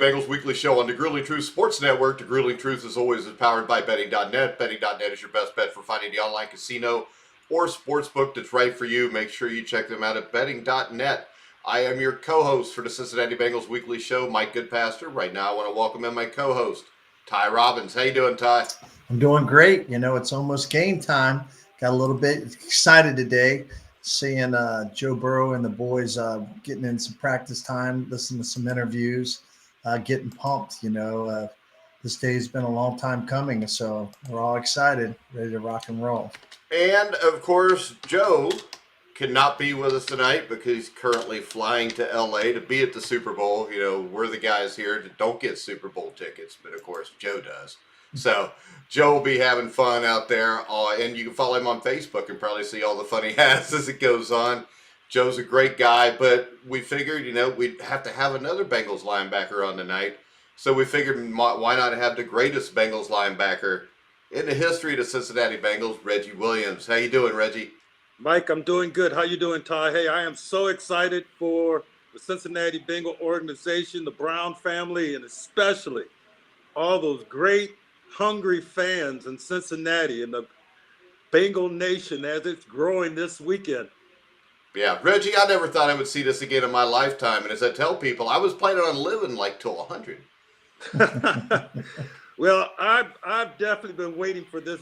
Bengals weekly show on the Grueling Truth Sports Network. The Grueling Truth, as always, is powered by betting.net. Betting.net is your best bet for finding the online casino or sportsbook that's right for you. Make sure you check them out at betting.net. I am your co-host for the Cincinnati Bengals weekly show, Mike Goodpaster. Right now, I want to welcome in my co-host, Ty Robbins. How you doing, Ty? I'm doing great. You know, it's almost game time. Got a little bit excited today, seeing Joe Burrow and the boys getting in some practice time, listening to some interviews. Getting pumped, this day's been a long time coming, so we're all excited, ready to rock and roll. And, of course, Joe cannot be with us tonight because he's currently flying to L.A. to be at the Super Bowl. You know, we're the guys here that don't get Super Bowl tickets, but, of course, Joe does. So, Joe will be having fun out there, and you can follow him on Facebook and probably see all the fun he has as it goes on. Joe's a great guy, but we figured, we'd have to have another Bengals linebacker on tonight. So we figured, why not have the greatest Bengals linebacker in the history of the Cincinnati Bengals, Reggie Williams. How you doing, Reggie? Mike, I'm doing good. How you doing, Ty? Hey, I am so excited for the Cincinnati Bengal organization, the Brown family, and especially all those great, hungry fans in Cincinnati and the Bengal Nation as it's growing this weekend. Yeah, Reggie, I never thought I would see this again in my lifetime. And as I tell people, I was planning on living like till 100. Well, I've definitely been waiting for this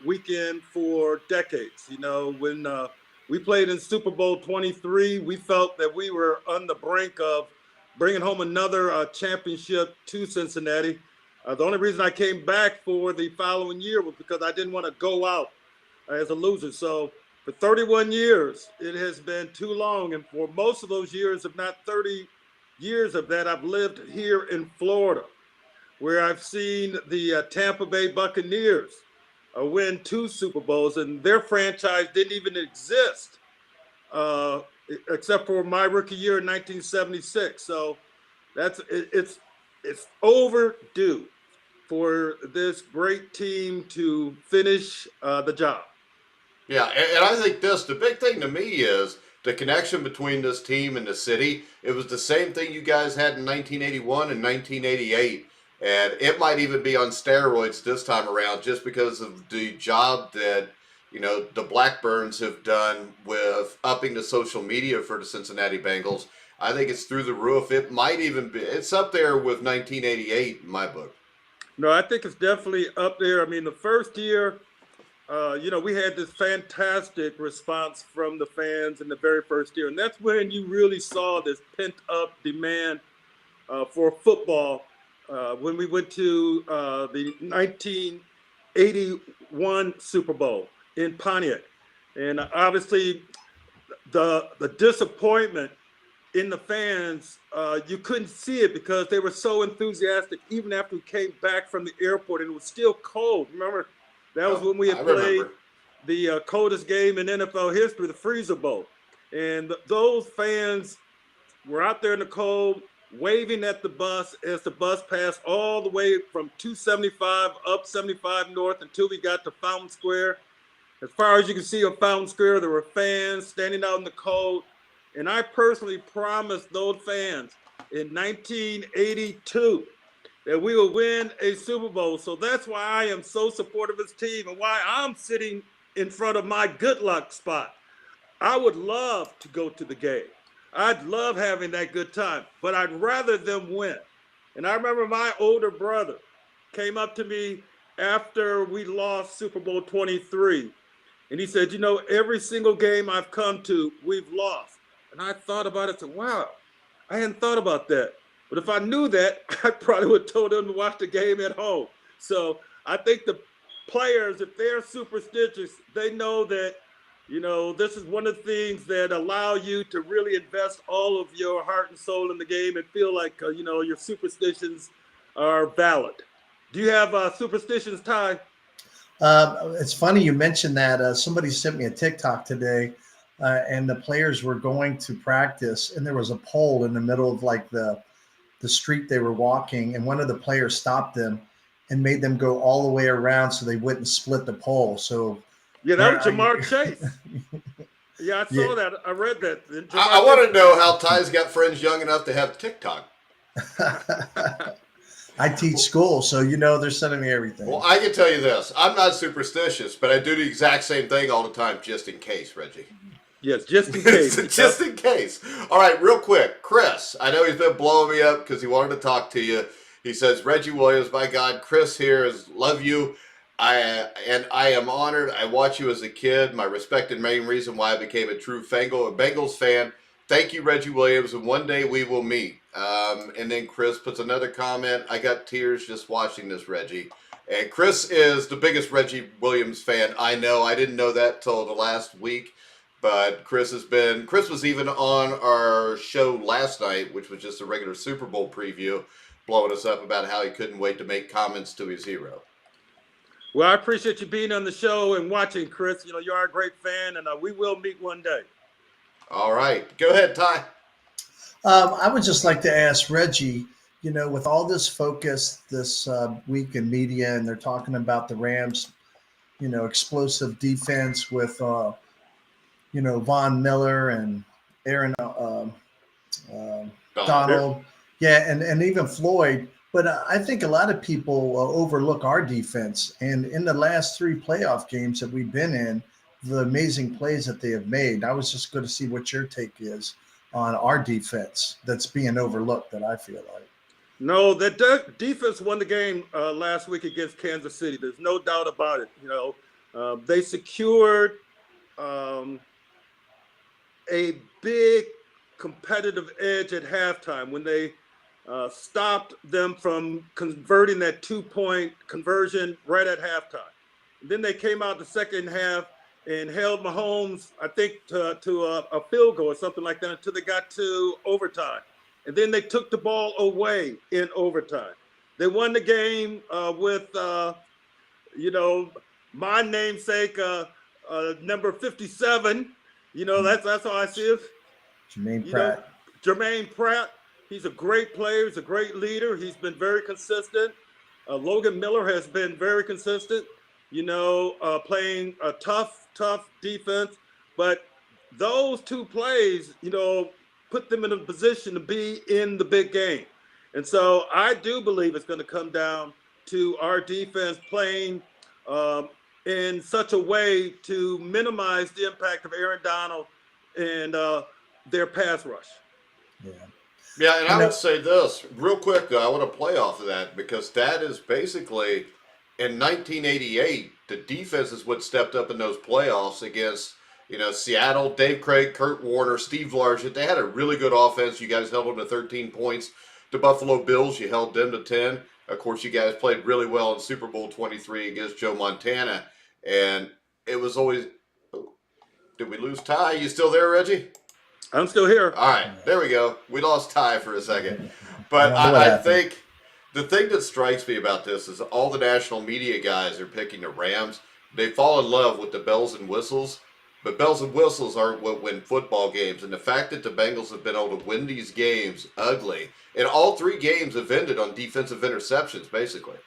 weekend for decades. You know, when we played in Super Bowl 23, we felt that we were on the brink of bringing home another championship to Cincinnati. The only reason I came back for the following year was because I didn't want to go out as a loser. So for 31 years, it has been too long. And for most of those years, if not 30 years of that, I've lived here in Florida, where I've seen the Tampa Bay Buccaneers win 2 Super Bowls, and their franchise didn't even exist except for my rookie year in 1976. So it's overdue for this great team to finish the job. Yeah, and I think the big thing to me is the connection between this team and the city. It was the same thing you guys had in 1981 and 1988. And it might even be on steroids this time around just because of the job that, the Blackburns have done with upping the social media for the Cincinnati Bengals. I think it's through the roof. It might even be, it's up there with 1988 in my book. No, I think it's definitely up there. I mean, the first year, we had this fantastic response from the fans in the very first year. And that's when you really saw this pent-up demand for football when we went to the 1981 Super Bowl in Pontiac. And obviously, the disappointment in the fans, you couldn't see it because they were so enthusiastic even after we came back from the airport and it was still cold. Remember? That was when we had played the coldest game in NFL history, the Freezer Bowl. And those fans were out there in the cold, waving at the bus as the bus passed all the way from 275 up 75 North until we got to Fountain Square. As far as you can see on Fountain Square, there were fans standing out in the cold. And I personally promised those fans in 1982 that we will win a Super Bowl. So that's why I am so supportive of this team and why I'm sitting in front of my good luck spot. I would love to go to the game. I'd love having that good time, but I'd rather them win. And I remember my older brother came up to me after we lost Super Bowl 23. And he said, every single game I've come to, we've lost. And I thought about it and said, wow, I hadn't thought about that. But if I knew that, I probably would have told them to watch the game at home. So I think the players, if they're superstitious, they know that, this is one of the things that allow you to really invest all of your heart and soul in the game and feel like, your superstitions are valid. Do you have superstitions, Ty? It's funny you mentioned that. Somebody sent me a TikTok today, and the players were going to practice, and there was a pole in the middle of like the street they were walking, and one of the players stopped them and made them go all the way around so they wouldn't split the pole. So yeah, that was Jamar Chase. Yeah, I saw that. I read that. I want to know how Ty's got friends young enough to have TikTok. I teach school, so they're sending me everything. Well, I can tell you this. I'm not superstitious, but I do the exact same thing all the time just in case, Reggie. Yes, just in case. Just in case. All right, real quick. Chris, I know he's been blowing me up because he wanted to talk to you. He says, Reggie Williams, my God, Chris here is love you. I am honored. I watched you as a kid. My respect and main reason why I became a true Bengals fan. Thank you, Reggie Williams, and one day we will meet. And then Chris puts another comment. I got tears just watching this, Reggie. And Chris is the biggest Reggie Williams fan I know. I didn't know that till the last week. But Chris was even on our show last night, which was just a regular Super Bowl preview, blowing us up about how he couldn't wait to make comments to his hero. Well, I appreciate you being on the show and watching, Chris. You are a great fan, and we will meet one day. All right. Go ahead, Ty. I would just like to ask Reggie, with all this focus this week in media, and they're talking about the Rams, explosive defense with, Von Miller and Aaron Donald. Yeah, and even Floyd. But I think a lot of people overlook our defense. And in the last 3 playoff games that we've been in, the amazing plays that they have made. I was just going to see what your take is on our defense that's being overlooked, that I feel like. No, the defense won the game last week against Kansas City. There's no doubt about it. They secured a big competitive edge at halftime when they stopped them from converting that 2-point conversion right at halftime. And then they came out the second half and held Mahomes, I think, to a field goal or something like that until they got to overtime. And then they took the ball away in overtime. They won the game with, my namesake, number 57. That's how I see it. Jermaine Pratt. He's a great player. He's a great leader. He's been very consistent. Logan Miller has been very consistent, playing a tough defense. But those 2 plays, put them in a position to be in the big game. And so I do believe it's going to come down to our defense playing in such a way to minimize the impact of Aaron Donald and their pass rush. Yeah, and I would say this real quick, though. I want to play off of that because that is basically in 1988, the defense is what stepped up in those playoffs against, Seattle, Dave Craig, Kurt Warner, Steve Largent. They had a really good offense. You guys held them to 13 points. The Buffalo Bills, you held them to 10. Of course, you guys played really well in Super Bowl 23 against Joe Montana. And it was always, did we lose Ty? You still there, Reggie? I'm still here. All right, there we go. We lost Ty for a second. But I think the thing that strikes me about this is all the national media guys are picking the Rams. They fall in love with the bells and whistles, but bells and whistles aren't what win football games. And the fact that the Bengals have been able to win these games ugly, and all 3 games have ended on defensive interceptions, basically.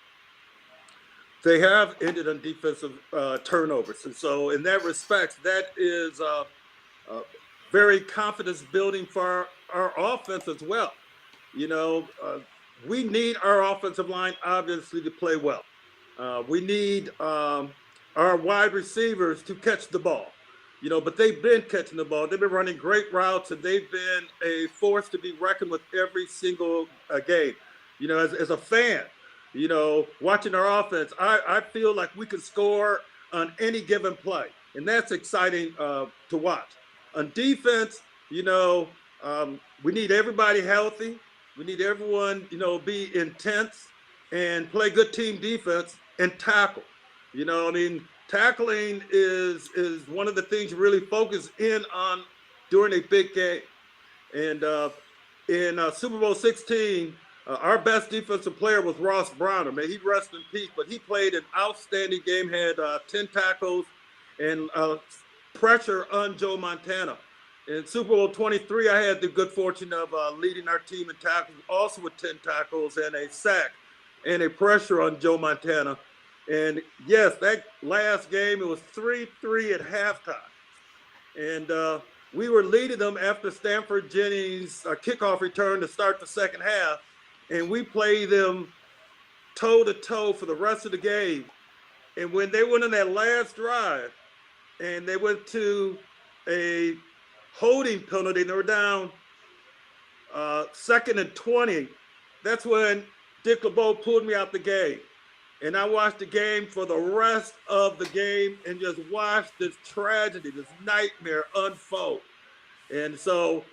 They have ended on defensive turnovers. And so in that respect, that is very confidence building for our offense as well. We need our offensive line, obviously, to play well. We need our wide receivers to catch the ball, but they've been catching the ball. They've been running great routes, and they've been a force to be reckoned with every single game. As a fan, watching our offense, I feel like we can score on any given play, and that's exciting to watch. On defense, we need everybody healthy. We need everyone, be intense and play good team defense and tackle. Tackling is one of the things you really focus in on during a big game. And in Super Bowl 16, our best defensive player was Ross Browner. May he rest in peace, but he played an outstanding game, had 10 tackles and pressure on Joe Montana. In Super Bowl 23, I had the good fortune of leading our team in tackles, also with 10 tackles and a sack and a pressure on Joe Montana. And yes, that last game, it was 3-3 at halftime. And we were leading them after Stanford Jennings' kickoff return to start the second half. and we played them toe to toe for the rest of the game. And when they went on that last drive and they went to a holding penalty, and they were down 2nd and 20, that's when Dick LeBeau pulled me out the game. And I watched the game for the rest of the game and just watched this tragedy, this nightmare unfold. And so,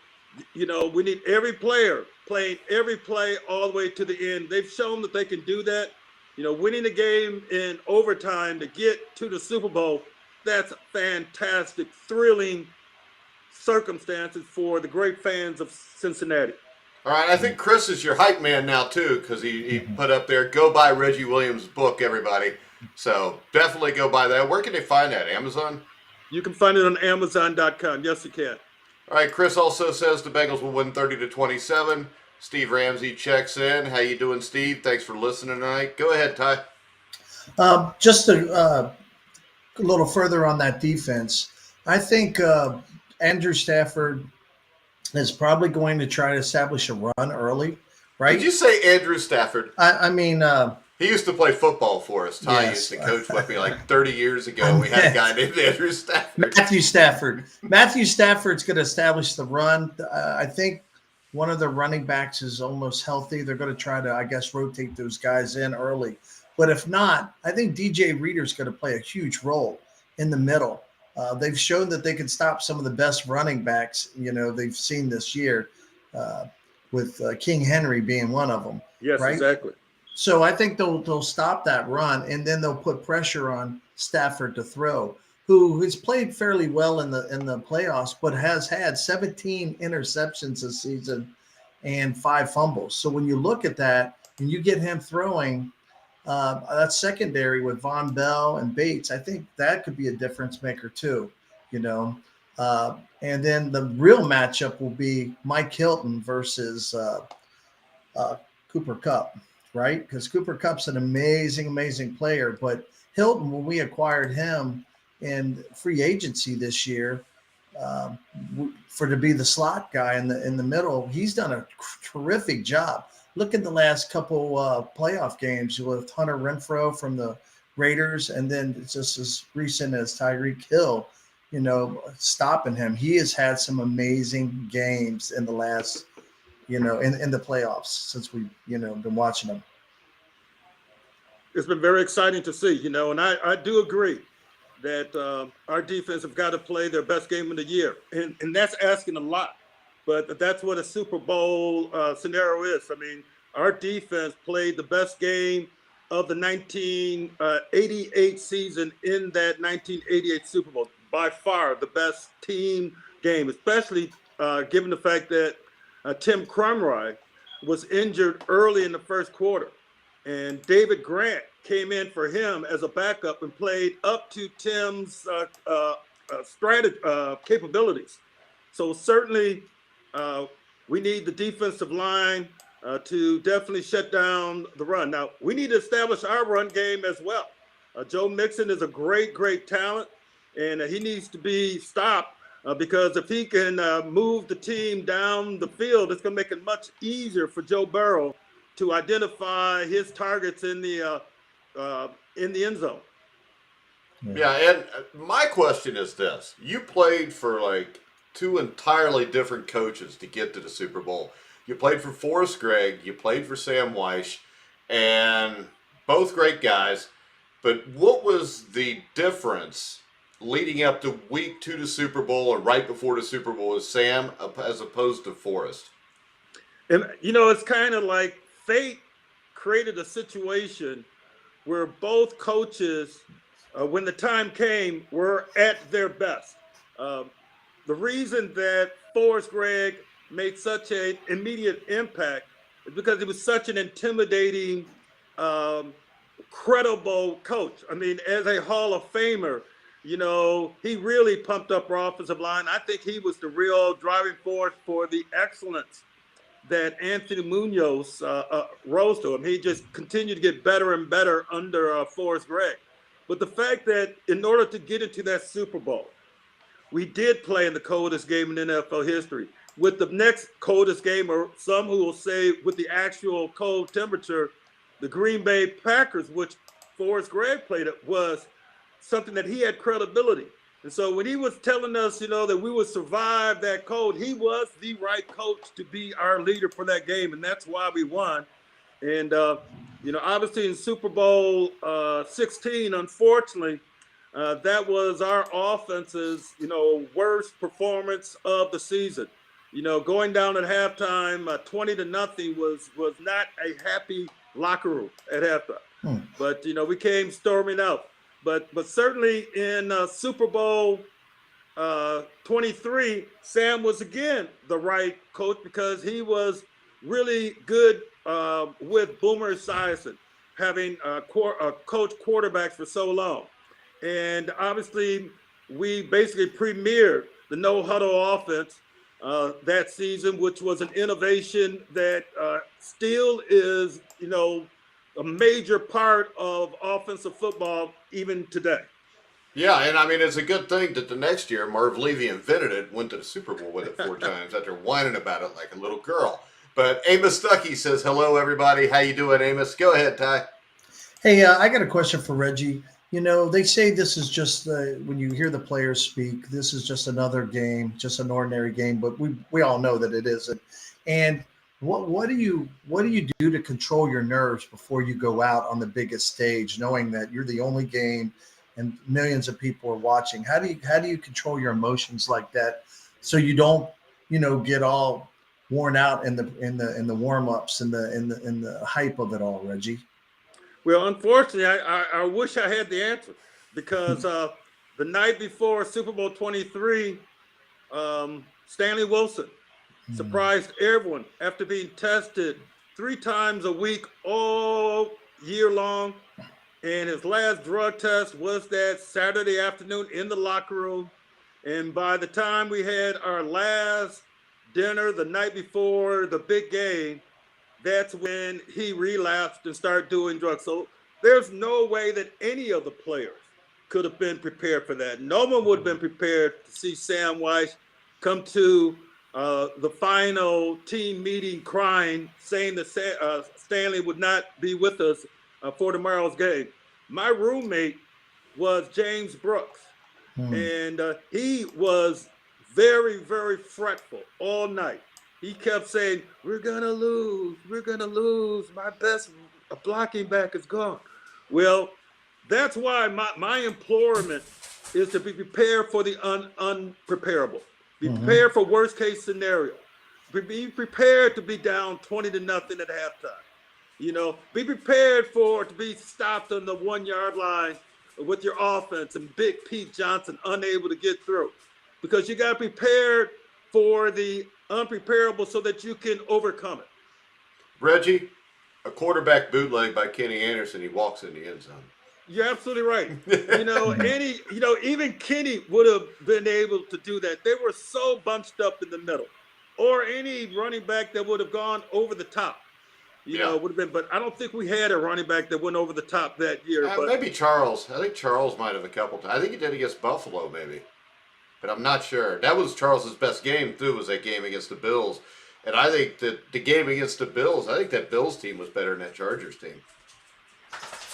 you know, we need every player playing every play all the way to the end. They've shown that they can do that. You know, winning the game in overtime to get to the Super Bowl, that's fantastic, thrilling circumstances for the great fans of Cincinnati. All right, I think Chris is your hype man now, too, because he put up there, go buy Reggie Williams' book, everybody. So definitely go buy that. Where can they find that? Amazon? You can find it on Amazon.com. Yes, you can. All right, Chris also says the Bengals will win 30-27. Steve Ramsey checks in. How you doing, Steve? Thanks for listening tonight. Go ahead, Ty. Just a little further on that defense, I think Andrew Stafford is probably going to try to establish a run early, right? Did you say Andrew Stafford? I mean, he used to play football for us. Ty Yes. used to coach with me like 30 years ago. We had a guy named Andrew Stafford. Matthew Stafford. Matthew Stafford's going to establish the run. I think one of the running backs is almost healthy. They're going to try to, I guess, rotate those guys in early. But if not, I think DJ Reader's going to play a huge role in the middle. They've shown that they can stop some of the best running backs, you know, they've seen this year, with King Henry being one of them. Yes, right? exactly. So I think they'll stop that run, and then they'll put pressure on Stafford to throw, who has played fairly well in the playoffs, but has had 17 interceptions this season and 5 fumbles. So when you look at that and you get him throwing, that secondary with Von Bell and Bates, I think that could be a difference maker too, you know. And then the real matchup will be Mike Hilton versus Cooper Kupp, right? Because Cooper Kupp's an amazing player, but Hilton, when we acquired him in free agency this year, for to be the slot guy in the middle, he's done a terrific job. Look at the last couple playoff games with Hunter Renfrow from the Raiders, and then just as recent as Tyreek Hill, you know, stopping him. He has had some amazing games in the last, you know, in the playoffs since we've, you know, been watching them. It's been very exciting to see, you know, and I do agree that our defense have got to play their best game of the year. And that's asking a lot. But that's what a Super Bowl scenario is. I mean, our defense played the best game of the 1988 season in that 1988 Super Bowl. By far the best team game, especially given the fact that Tim Crumry was injured early in the first quarter. And David Grant came in for him as a backup and played up to Tim's capabilities. So certainly, we need the defensive line to definitely shut down the run. Now, we need to establish our run game as well. Joe Mixon is a great talent, and he needs to be stopped because if he can move the team down the field, it's going to make it much easier for Joe Burrow to identify his targets in the end zone. Yeah, and my question is this. You played for like 2 entirely different coaches to get to the Super Bowl. You played for Forrest Gregg, you played for Sam Weish, and both great guys. But what was the difference leading up to week 2 to Super Bowl or right before the Super Bowl with Sam as opposed to Forrest? And, you know, it's kind of like fate created a situation where both coaches, when the time came, were at their best. The reason that Forrest Gregg made such an immediate impact is because he was such an intimidating, credible coach. I mean, as a Hall of Famer, you know, he really pumped up our offensive line. I think he was the real driving force for the excellence that Anthony Munoz rose to him. He just continued to get better and better under Forrest Gregg. But the fact that in order to get into that Super Bowl, we did play in the coldest game in NFL history. with the next coldest game, or some who will say with the actual cold temperature, the Green Bay Packers, which Forrest Gregg played it, was something that he had credibility. And so when he was telling us, that we would survive that cold, he was the right coach to be our leader for that game. And that's why we won. And, obviously in Super Bowl 16, unfortunately, that was our offense's, worst performance of the season. Going down at halftime, 20-0 was not a happy locker room at halftime. But, we came storming out. But certainly in Super Bowl 23, Sam was again the right coach because he was really good with Boomer Esiason, having coached quarterbacks for so long. And obviously, we basically premiered the no-huddle offense that season, which was an innovation that still is, a major part of offensive football even today. Yeah, and I mean, it's a good thing that the next year Marv Levy invented it, went to the Super Bowl with it 4 times after whining about it like a little girl. But Amos Stuckey says, hello, everybody. How you doing, Amos? Go ahead, Ty. Hey, I got a question for Reggie. They say this is just when you hear the players speak, this is just another game, just an ordinary game, but we all know that it isn't. And what do you do to control your nerves before you go out on the biggest stage, knowing that you're the only game and millions of people are watching? How do you control your emotions like that so you don't get all worn out in the warm-ups and the hype of it all, Reggie? Well, unfortunately, I wish I had the answer because the night before Super Bowl 23, Stanley Wilson surprised everyone after being tested 3 times a week all year long. And his last drug test was that Saturday afternoon in the locker room. And by the time we had our last dinner the night before the big game, that's when he relapsed and started doing drugs. So there's no way that any of the players could have been prepared for that. No one would have been prepared to see Sam Weiss come to the final team meeting crying, saying that Stanley would not be with us for tomorrow's game. My roommate was James Brooks, and he was very, very fretful all night. He kept saying, we're going to lose. My best blocking back is gone. Well, that's why my implorement is to be prepared for the unpreparable. Be prepared for worst case scenario. Be prepared to be down 20-0 at halftime. Be prepared to be stopped on the 1-yard line with your offense and Big Pete Johnson unable to get through. Because you got to prepare for the unpreparable so that you can overcome it. Reggie, a quarterback bootleg by Kenny Anderson, he walks in the end zone. You're absolutely right. Even Kenny would have been able to do that. They were so bunched up in the middle. Or any running back that would have gone over the top. Would have been, but I don't think we had a running back that went over the top that year. Maybe Charles. I think Charles might have a couple times. I think he did against Buffalo, maybe. But I'm not sure. That was Charles's best game, too, was that game against the Bills. And I think that the game against the Bills, I think that Bills team was better than that Chargers team.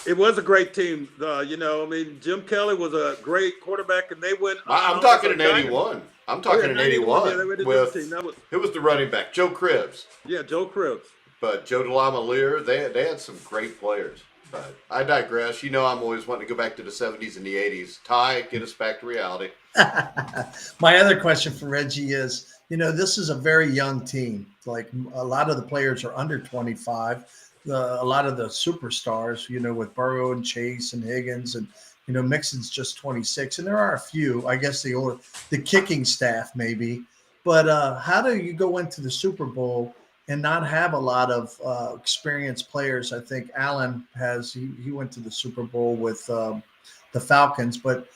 It was a great team. Jim Kelly was a great quarterback, and they went. I'm talking in 81. I'm talking in 81. It was the running back, Joe Cribbs. Yeah, Joe Cribbs. But Joe DeLamielleure, they had some great players. But I digress. I'm always wanting to go back to the 70s and the 80s. Ty, get us back to reality. My other question for Reggie is, this is a very young team. Like a lot of the players are under 25. A lot of the superstars, with Burrow and Chase and Higgins and, Mixon's just 26. And there are a few, I guess the kicking staff maybe. But how do you go into the Super Bowl and not have a lot of experienced players? I think Allen he went to the Super Bowl with the Falcons. But,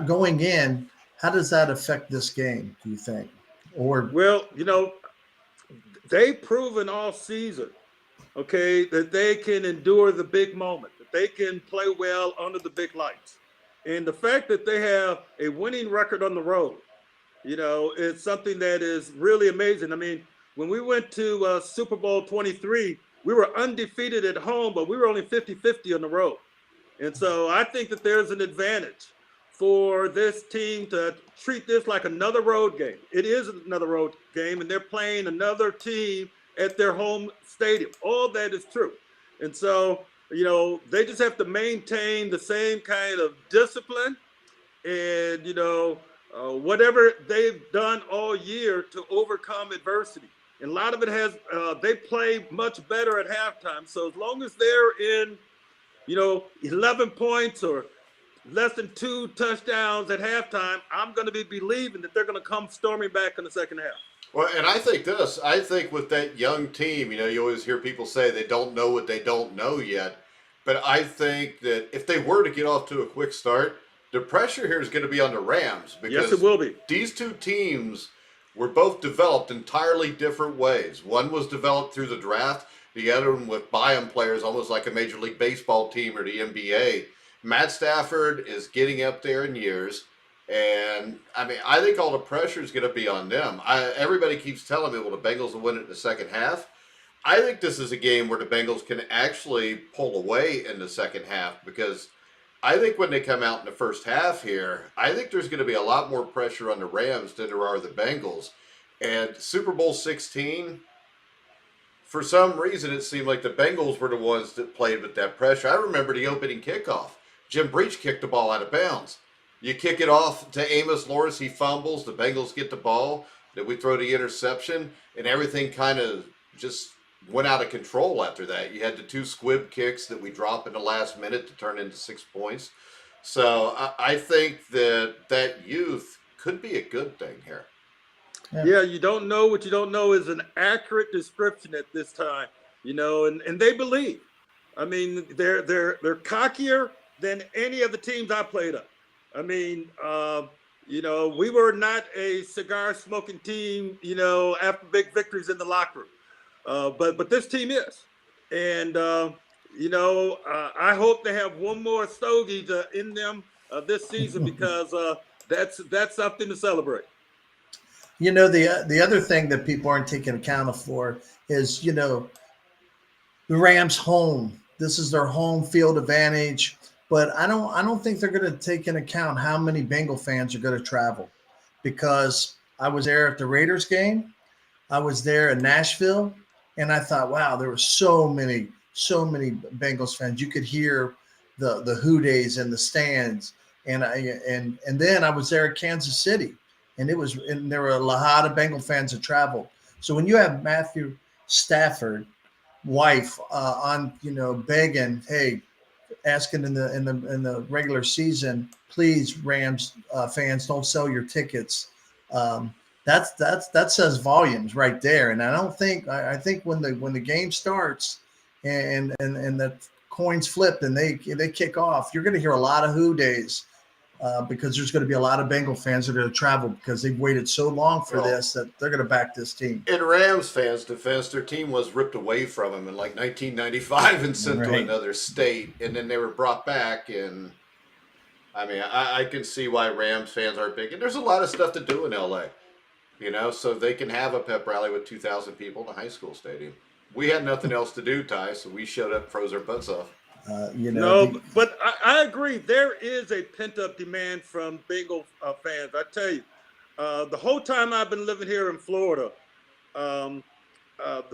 going in, how does that affect this game, do you think? Well, they've proven all season, that they can endure the big moment, that they can play well under the big lights. And the fact that they have a winning record on the road, it's something that is really amazing. I mean, when we went to Super Bowl 23, we were undefeated at home, but we were only 50-50 on the road. And so I think that there's an advantage for this team to treat this like another road game. It is another road game, and they're playing another team at their home stadium. All that is true. And so, they just have to maintain the same kind of discipline and, whatever they've done all year to overcome adversity. And a lot of it has, they play much better at halftime. So as long as they're in, 11 points or less than 2 touchdowns at halftime, I'm going to be believing that they're going to come storming back in the second half. Well, and I think with that young team, you always hear people say they don't know what they don't know yet. But I think that if they were to get off to a quick start, the pressure here is going to be on the Rams. Because yes, it will be. These two teams were both developed entirely different ways. One was developed through the draft. The other one with buy-in players, almost like a Major League Baseball team or the NBA. Matt Stafford is getting up there in years. And, I think all the pressure is going to be on them. Everybody keeps telling me, well, the Bengals will win it in the second half. I think this is a game where the Bengals can actually pull away in the second half because I think when they come out in the first half here, I think there's going to be a lot more pressure on the Rams than there are the Bengals. And Super Bowl 16, for some reason, it seemed like the Bengals were the ones that played with that pressure. I remember the opening kickoff. Jim Breach kicked the ball out of bounds. You kick it off to Amos Lawrence, he fumbles, the Bengals get the ball, then we throw the interception, and everything kind of just went out of control after that. You had the 2 squib kicks that we drop in the last minute to turn into 6 points. So I think that youth could be a good thing here. Yeah, you don't know what you don't know is an accurate description at this time, and they believe. They're cockier than any of the teams I played up. We were not a cigar smoking team, after big victories in the locker room. But this team is. And, I hope they have one more stogie in them this season because that's something to celebrate. The other thing that people aren't taking account for is, the Rams home. This is their home field advantage. But I don't think they're going to take into account how many Bengal fans are going to travel, because I was there at the Raiders game, I was there in Nashville, and I thought, wow, there were so many Bengals fans. You could hear the hoo-days in the stands, and then I was there at Kansas City, and there were a lot of Bengal fans that traveled. So when you have Matthew Stafford, wife, begging, hey, asking in the regular season, please, Rams fans, don't sell your tickets. That says volumes right there. And I think when the game starts and the coins flip and they kick off, you're going to hear a lot of who days because there's going to be a lot of Bengal fans that are going to travel because they've waited so long for this that they're going to back this team. In Rams fans' defense, their team was ripped away from them in like 1995 and sent to another state, and then they were brought back. And I can see why Rams fans are big. And there's a lot of stuff to do in LA, so they can have a pep rally with 2,000 people in a high school stadium. We had nothing else to do, Ty, so we showed up, froze our butts off. But I agree. There is a pent-up demand from Bengal fans. I tell you, the whole time I've been living here in Florida, the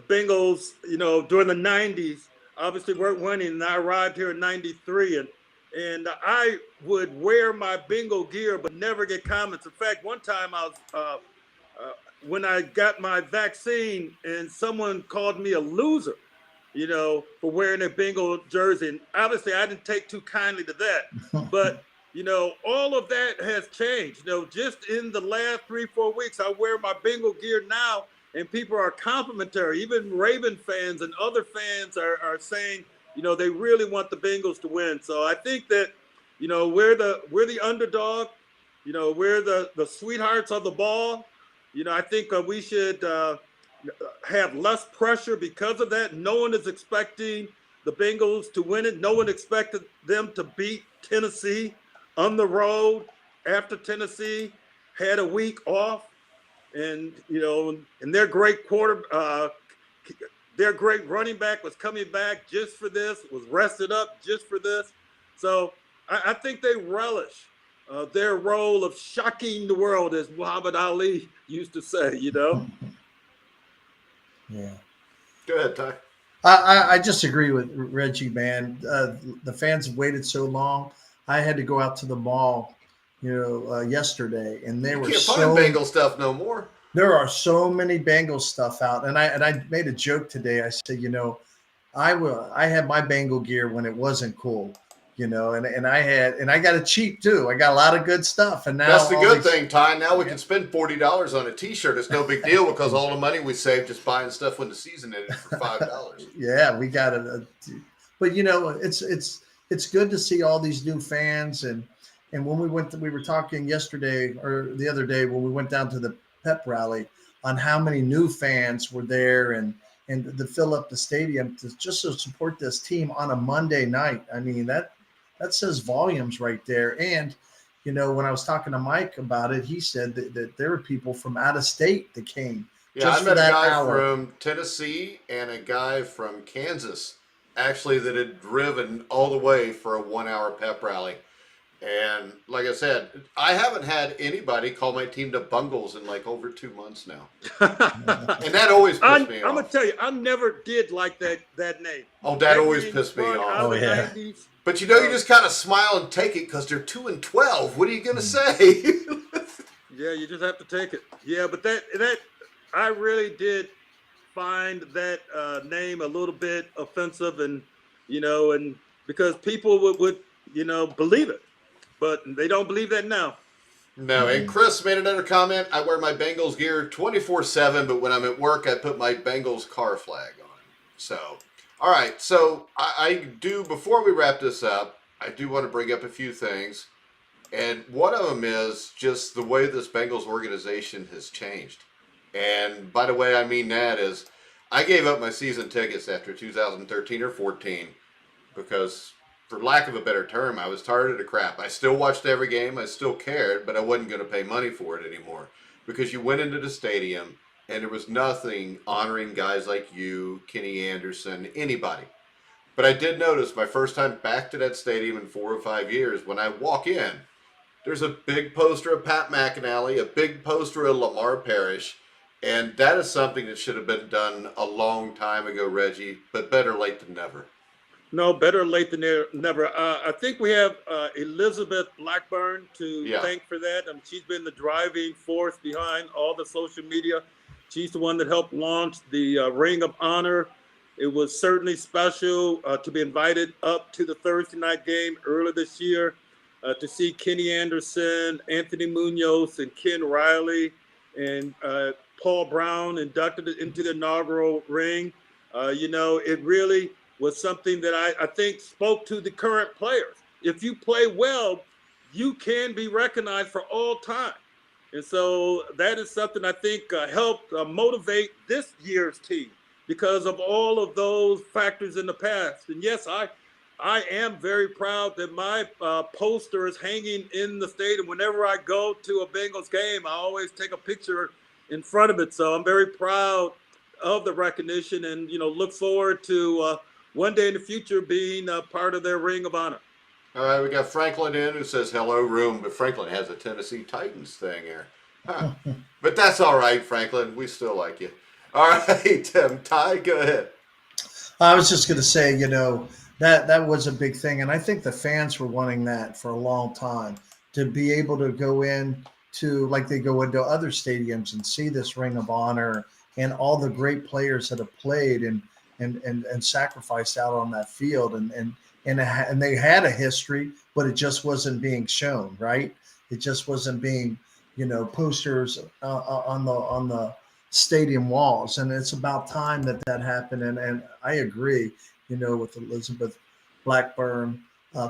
Bengals, during the 90s, obviously weren't winning, and I arrived here in 93, and I would wear my Bengal gear but never get comments. In fact, one time I was when I got my vaccine, and someone called me a loser, for wearing a Bengal jersey. And obviously I didn't take too kindly to that, but all of that has changed. Just in the last 3-4 weeks, I wear my Bengal gear now and people are complimentary. Even Raven fans and other fans are saying, they really want the Bengals to win. So I think that, we're the underdog, we're the sweethearts of the ball. I think we should have less pressure because of that. No one is expecting the Bengals to win it. No one expected them to beat Tennessee on the road after Tennessee had a week off, and and their great their great running back was coming back just for this, was rested up just for this. So I think they relish their role of shocking the world, as Muhammad Ali used to say. Yeah. Go ahead, Ty. I just agree with Reggie, man. The fans have waited so long. I had to go out to the mall, yesterday, and You can't find Bengal stuff no more. There are so many Bengals stuff out, and I made a joke today. I said, I had my Bengal gear when it wasn't cool, and I got it cheap too. I got a lot of good stuff, and now that's the good thing, Ty. Now we can spend $40 on a T-shirt. It's no big deal because all the money we saved just buying stuff when the season ended for $5. Yeah, we got it. But it's good to see all these new fans, and when we were talking yesterday or the other day when we went down to the pep rally on how many new fans were there and to fill up the stadium to support this team on a Monday night. I mean, that says volumes right there. And, when I was talking to Mike about it, he said that there were people from out of state that came. Yeah, I met a guy from Tennessee and a guy from Kansas, actually, that had driven all the way for a 1-hour pep rally. And like I said, I haven't had anybody call my team the Bungles in like over 2 months now. And that always pissed me off. I'm going to tell you, I never did like that name. Oh, that always pissed me off. Oh, yeah. But you just kind of smile and take it because they're 2-12. What are you going to say? Yeah, you just have to take it. Yeah, but that I really did find that name a little bit offensive, and and because people would believe it. But they don't believe that now. No, and Chris made another comment. I wear my Bengals gear 24/7, but when I'm at work, I put my Bengals car flag on. So, all right. So I do, before we wrap this up, I do want to bring up a few things. And one of them is just the way this Bengals organization has changed. And by the way, I mean that is I gave up my season tickets after 2013 or 14 because, for lack of a better term, I was tired of the crap. I still watched every game. I still cared, but I wasn't going to pay money for it anymore because you went into the stadium and there was nothing honoring guys like you, Kenny Anderson, anybody. But I did notice my first time back to that stadium in 4 or 5 years, when I walk in, there's a big poster of Pat McInally, a big poster of Lamar Parrish, and that is something that should have been done a long time ago, Reggie, but better late than never. No, better late than never. I think we have Elizabeth Blackburn to thank for that. She's been the driving force behind all the social media. She's the one that helped launch the Ring of Honor. It was certainly special to be invited up to the Thursday night game earlier this year to see Kenny Anderson, Anthony Munoz, and Ken Riley, and Paul Brown inducted into the inaugural ring. It really was something that I think spoke to the current players. If you play well, you can be recognized for all time. And so that is something I think helped motivate this year's team because of all of those factors in the past. And yes, I am very proud that my poster is hanging in the stadium. Whenever I go to a Bengals game, I always take a picture in front of it. So I'm very proud of the recognition and, look forward to one day in the future being part of their Ring of Honor. All right, we got Franklin in who says hello room, but Franklin has a Tennessee Titans thing here. Huh. But that's all right, Franklin. We still like you. All right, Ty, go ahead. I was just going to say, that was a big thing. And I think the fans were wanting that for a long time, to be able to go in to, like they go into other stadiums and see this Ring of Honor and all the great players that have played and sacrificed out on that field. And they had a history, but it just wasn't being shown, right? It just wasn't being, posters on the stadium walls. And it's about time that happened. And I agree, with Elizabeth Blackburn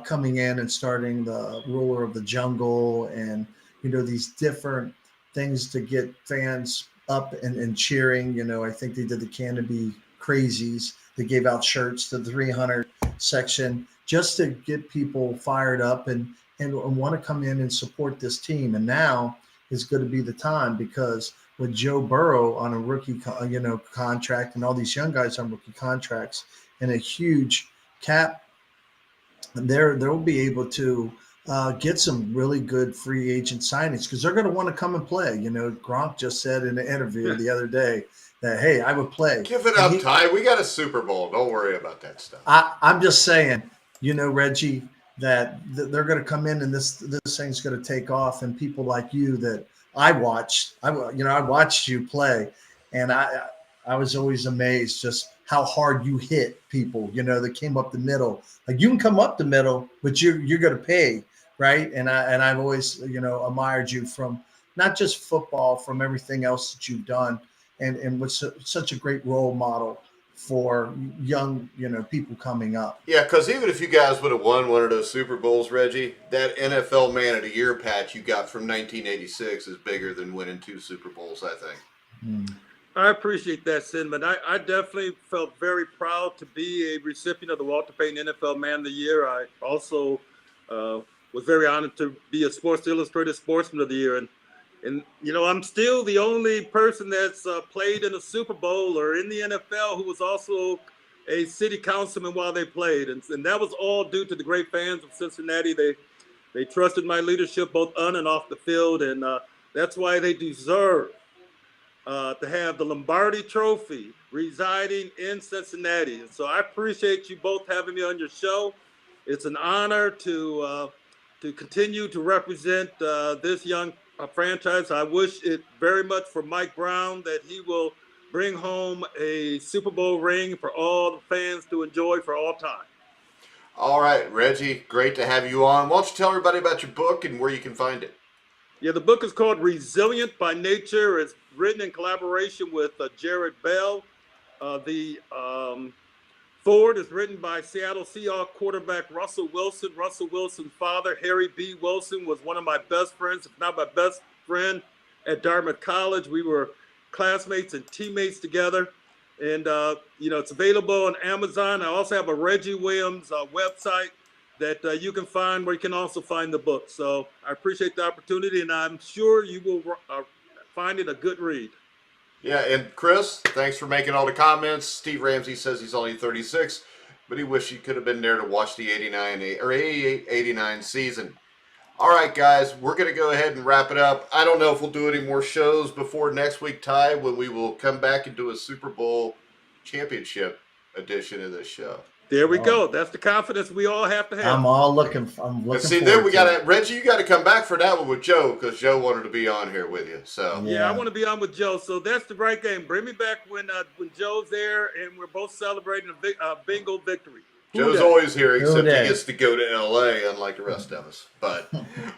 coming in and starting the Ruler of the Jungle and, these different things to get fans up and cheering. I think they did the Canopy Crazies. They gave out shirts to the 300 section just to get people fired up and want to come in and support this team. And now is going to be the time, because with Joe Burrow on a rookie, contract, and all these young guys on rookie contracts and a huge cap, they'll be able to get some really good free agent signings, because they're going to want to come and play. Gronk just said in an interview the other day that, hey, I would play. Give it up, Ty. We got a Super Bowl. Don't worry about that stuff. I'm just saying, Reggie, that they're going to come in and this thing's going to take off, and people like you that I watched you play, and I was always amazed just how hard you hit people, that came up the middle. Like, you can come up the middle, but you're going to pay, right? And I've always, admired you from not just football, from everything else that you've done, and was such a great role model for young, people coming up. Yeah, because even if you guys would have won one of those Super Bowls, Reggie, that NFL Man of the Year patch you got from 1986 is bigger than winning 2 Super Bowls, I think. I appreciate that sentiment. I definitely felt very proud to be a recipient of the Walter Payton NFL Man of the Year. I also was very honored to be a Sports Illustrated Sportsman of the Year. And I'm still the only person that's played in a Super Bowl or in the NFL who was also a city councilman while they played. And that was all due to the great fans of Cincinnati. They trusted my leadership both on and off the field. And that's why they deserve to have the Lombardi Trophy residing in Cincinnati. And so I appreciate you both having me on your show. It's an honor to continue to represent this young franchise. I wish it very much for Mike Brown that he will bring home a Super Bowl ring for all the fans to enjoy for all time. All right, Reggie, great to have you on. Why don't you tell everybody about your book and where you can find it? Yeah, the book is called Resilient by Nature. It's written in collaboration with Jared Bell. The forward is written by Seattle Seahawks quarterback Russell Wilson. Russell Wilson's father, Harry B. Wilson, was one of my best friends, if not my best friend, at Dartmouth College. We were classmates and teammates together. And, it's available on Amazon. I also have a Reggie Williams website that you can find, where you can also find the book. So I appreciate the opportunity, and I'm sure you will find it a good read. Yeah, and Chris, thanks for making all the comments. Steve Ramsey says he's only 36, but he wished he could have been there to watch the 88-89 season. All right, guys, we're going to go ahead and wrap it up. I don't know if we'll do any more shows before next week, Ty, when we will come back and do a Super Bowl championship edition of this show. There we go. That's the confidence we all have to have. I'm looking see, then we got to, Reggie, you got to come back for that one with Joe, because Joe wanted to be on here with you. So yeah, I want to be on with Joe. So that's the right game. Bring me back when Joe's there and we're both celebrating a Bengal victory. Joe's always here, except he gets to go to LA, unlike the rest of us. But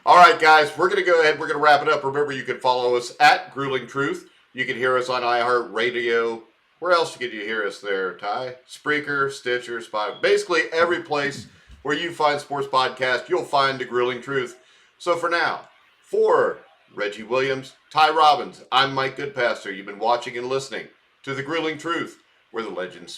all right, guys, we're going to go ahead. We're going to wrap it up. Remember, you can follow us at Grueling Truth. You can hear us on iHeartRadio. Where else could you hear us there, Ty? Spreaker, Stitcher, Spotify. Basically, every place where you find sports podcast, you'll find the Grueling Truth. So for now, for Reggie Williams, Ty Robbins, I'm Mike Goodpaster. You've been watching and listening to the Grueling Truth, where the legends speak.